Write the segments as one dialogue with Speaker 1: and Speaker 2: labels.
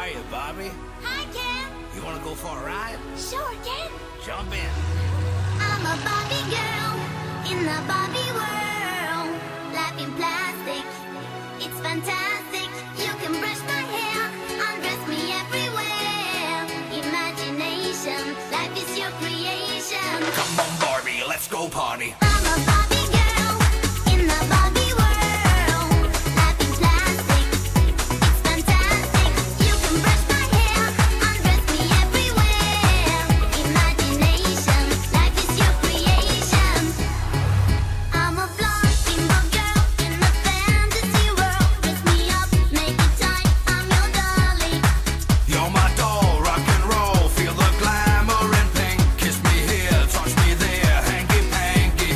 Speaker 1: Hiya, Bobby.
Speaker 2: Hi, Ken.
Speaker 1: You wanna go for a ride?
Speaker 2: Sure, Ken.
Speaker 1: Jump in.
Speaker 2: I'm a Barbie girl in the Barbie world. Life in plastic, it's fantastic. You can brush my hair, undress me everywhere. Imagination, life is your creation.
Speaker 1: Come on, Barbie, let's go party.
Speaker 2: I'm a Barbie girl in the Barbie world. Life in plastic, it's fantastic. You can brush my hair, undress me everywhere. Imagination, life is your creation. I'm a flying girl in a fantasy world. Dress me up, make it tight, I'm your darling.
Speaker 1: You're my doll, rock and roll. Feel the glamour and pink. Kiss me here, touch me there. Hanky panky,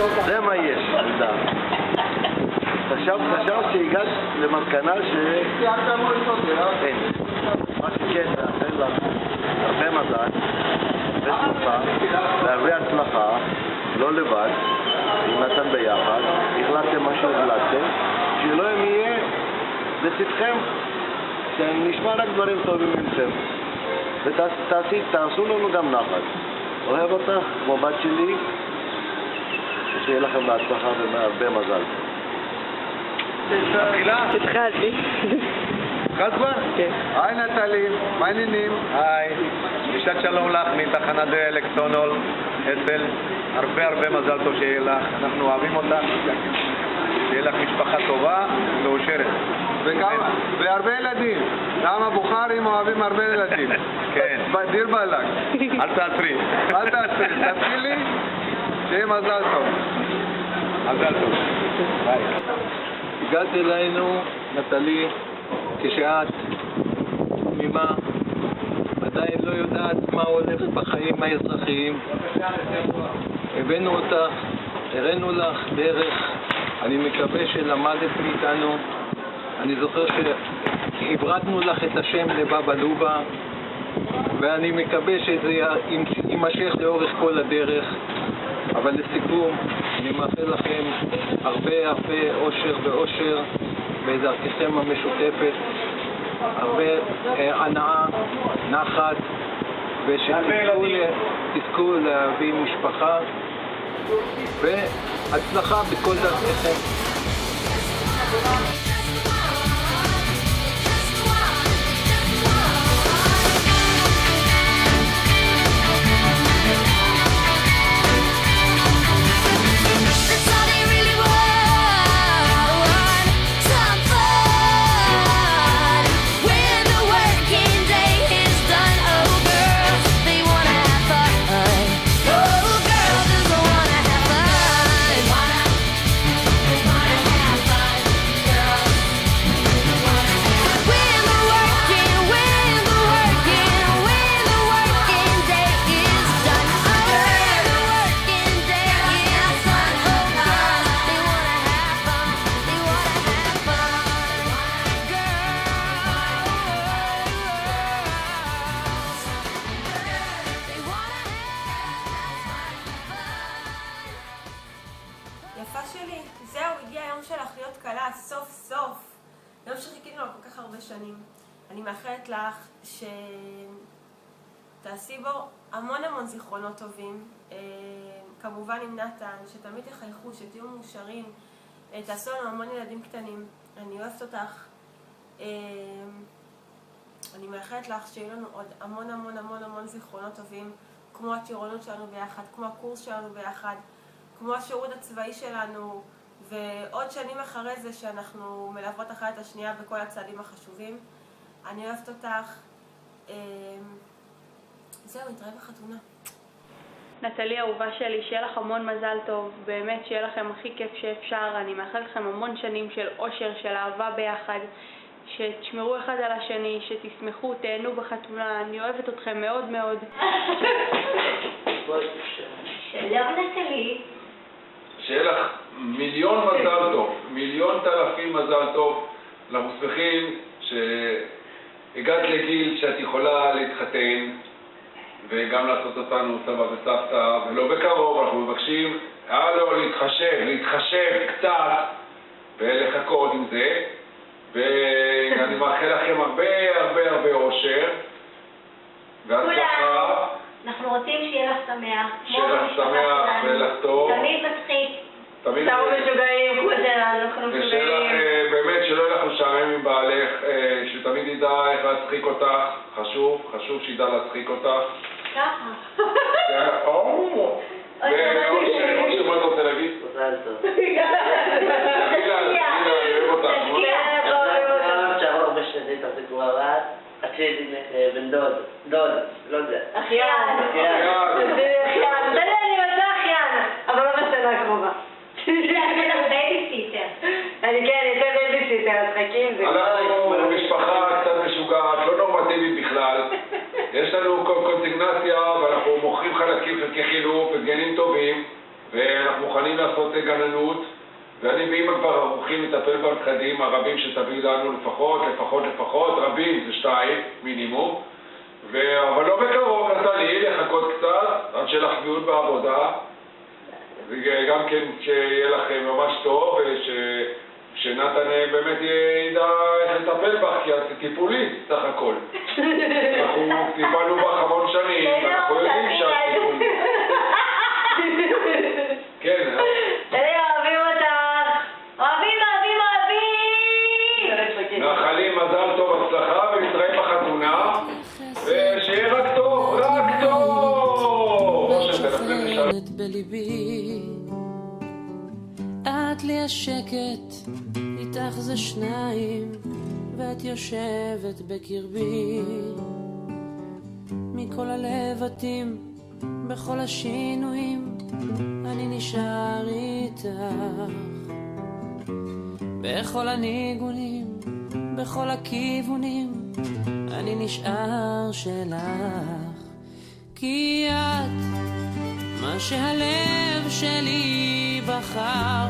Speaker 3: זה מה יש, לדעת. חשבת שהגעת למסקנה אין. מה שכן, נאחל לך הרבה מזל, ושמחה, והרבה הצלחה, לא לבד, עם נתן ביחד, החלטתם מה שהחלטתם, שלא יהיה לצדכם, שנשמע רק דברים טובים ממכם. ותעשו לנו גם נחת. אוהב אותך, כמו בת שלי, שיהיה לכם בהצלחה והרבה מזל.
Speaker 4: התחלתי.
Speaker 3: התחלת כבר?
Speaker 4: כן.
Speaker 3: היי נטלי, מה העניינים?
Speaker 5: היי, שבת שלום לך מתחנת דלק סונול, אצל, הרבה מזל טוב שיהיה לך, אנחנו אוהבים אותך, שיהיה לך משפחה טובה ואושרת.
Speaker 3: והרבה ילדים, גם הבוכרים אוהבים הרבה ילדים.
Speaker 5: כן.
Speaker 3: דיר בלק.
Speaker 5: אל תעצרי.
Speaker 3: אל תעשרי, תתחילי, שיהיה מזל טוב.
Speaker 5: מזל טוב. ביי.
Speaker 3: הגעת אלינו, נטלי, כשאת תמימה, עדיין לא יודעת מה הולך בחיים האזרחיים. הבאנו אותך, הראינו לך דרך, אני מקווה שלמדת מאיתנו. אני זוכר שהברדנו לך את השם לבבא לובה, ואני מקווה שזה יימשך לאורך כל הדרך. אבל לסיכום, אני מאחל לכם הרבה אושר ואושר בדרככם המשותפת, הרבה הנאה, נחת, ושתזכו להביא משפחה והצלחה בכל דרככם.
Speaker 6: יפה שלי, זהו, הגיע היום שלך להיות קלה, סוף סוף. יום שחיכינו לו כל כך הרבה שנים. אני מאחלת לך שתעשי בו המון זיכרונות טובים. כמובן עם נתן, שתמיד תחייכו, שתהיו מאושרים. תעשו לנו המון ילדים קטנים. אני אוהבת אותך. אני מאחלת לך שיהיו לנו עוד המון זיכרונות טובים, כמו הטירונות שלנו ביחד, כמו הקורס שלנו ביחד, כמו השירות הצבאי שלנו, ועוד שנים אחרי זה שאנחנו מלוות אחת את השנייה בכל הצעדים החשובים. אני אוהבת אותך. זהו, נתראה בחתונה.
Speaker 4: נטלי אהובה שלי, שיהיה לך המון מזל טוב, באמת שיהיה לכם הכי כיף שאפשר. אני מאחלת לכם המון שנים של אושר, של אהבה ביחד, שתשמרו אחד על השני, שתשמחו, תהנו בחתונה. אני אוהבת אתכם מאוד.
Speaker 2: שלום נטלי.
Speaker 7: שיהיה לך מיליון מזל טוב, מיליון תלפים מזל טוב. אנחנו שמחים שהגעת לגיל שאת יכולה להתחתן וגם לעשות אותנו סבא וסבתא, ולא בקרוב. אנחנו מבקשים להתחשב קצת ולחכות עם זה, ואני מאחל לכם הרבה אושר והצלחה.
Speaker 2: אנחנו רוצים שיהיה לך שמח.
Speaker 7: שיהיה לך שמח ולך טוב.
Speaker 2: תמיד מצחיק.
Speaker 7: תמיד
Speaker 4: סתם משוגעים, כמו שלנו, אנחנו משוגעים.
Speaker 7: באמת שלא יהיה לך משעמם עם בעלך, שתמיד ידע איך להצחיק אותך. חשוב שידע להצחיק אותך.
Speaker 2: ככה.
Speaker 7: ואושר, מה אתה רוצה להגיד?
Speaker 3: מזל טוב.
Speaker 7: תגידי לה, אני אוהב אותך.
Speaker 3: שעבר הרבה שנים, תחזיקו עבד, עשיתי בן דוד, לא יודע.
Speaker 4: אחיין. תן לי, אני רוצה אחיין, אבל לא בשנה הקרובה. אני אעשה בייביסיטר, אז חכי עם זה.
Speaker 7: אנחנו משפחה קצת משוגעת, לא נורמטיבית בכלל. יש לנו קונסיגנציה ואנחנו מוכרים חלקי חילוף וגנים טובים, ואנחנו מוכנים לעשות גננות, ואני ואמא כבר ערוכים לטפל בנכדים הרבים שתביא לנו לפחות, רבים זה 2 מינימום, אבל לא בקרוב, נתני, לחכות קצת עד שיהיה לך שביעות בעבודה, וגם כן שיהיה לך ממש טוב, ושנתן באמת ידע איך לטפל בך, כי את טיפולית סך הכל. אנחנו טיפלנו בך המון שנים, ואנחנו יודעים שאת טיפולית. כן,
Speaker 8: אוהבים אותך! אוהבים!
Speaker 7: מאחלים מזל טוב, הצלחה, ונתראה בחתונה, ושיהיה רק טוב!
Speaker 9: שתלכת בליבי, את לי השקט, איתך זה 2, ואת יושבת בקרבי. מכל הלבטים, בכל השינויים, אני נשאר איתך. בכל הניגונים, בכל הכיוונים, אני נשאר שלך. כי את מה שהלב שלי בחר,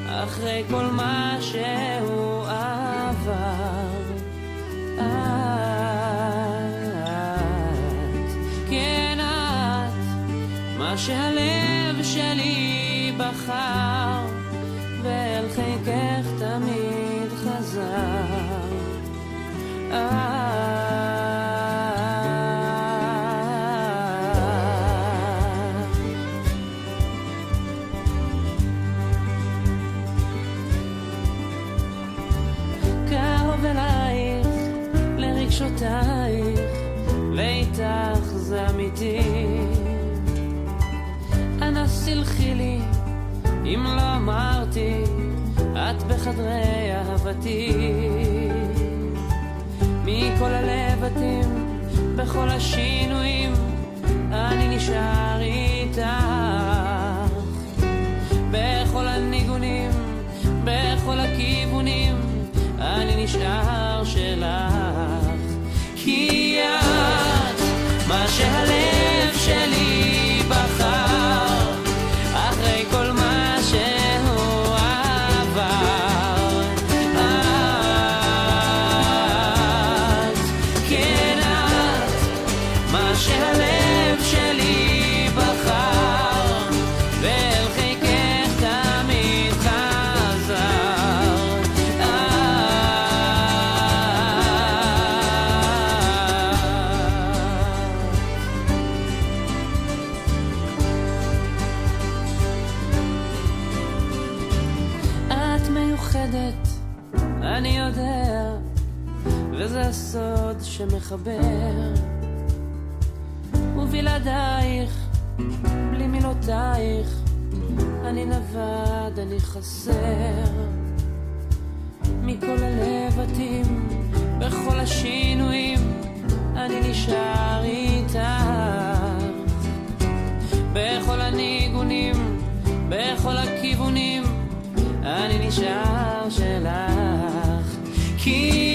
Speaker 9: אחרי כל מה שהוא עבר. את, כן את, מה שהלב שלי בחר, ואל חיקך תמיד חזר. קרוב אלייך, לרגשותייך, ואיתך זה אמיתי. אנא סלחי לי אם לא אמרתי, את בחדרי אהבתי. מכל הלבטים, בכל השינויים, אני נשאר איתך. בכל הניגונים, בכל הכיוונים, אני נשאר שלך. כי את מה שהלב שלי בחר, אחרי כל מה שהוא עבר. את, כן את, מה שהלב שלי בחר, ואל חיקך תמיד חזר. את מיוחדת, אני יודע, וזה הסוד שמחבר. ובלעדייך, בלי מילותייך, אני נבד, אני חסר. מכל הלבטים, בכל השינויים, אני נשאר איתך. בכל הניגונים, בכל הכיוונים, אני נשאר שלך. כי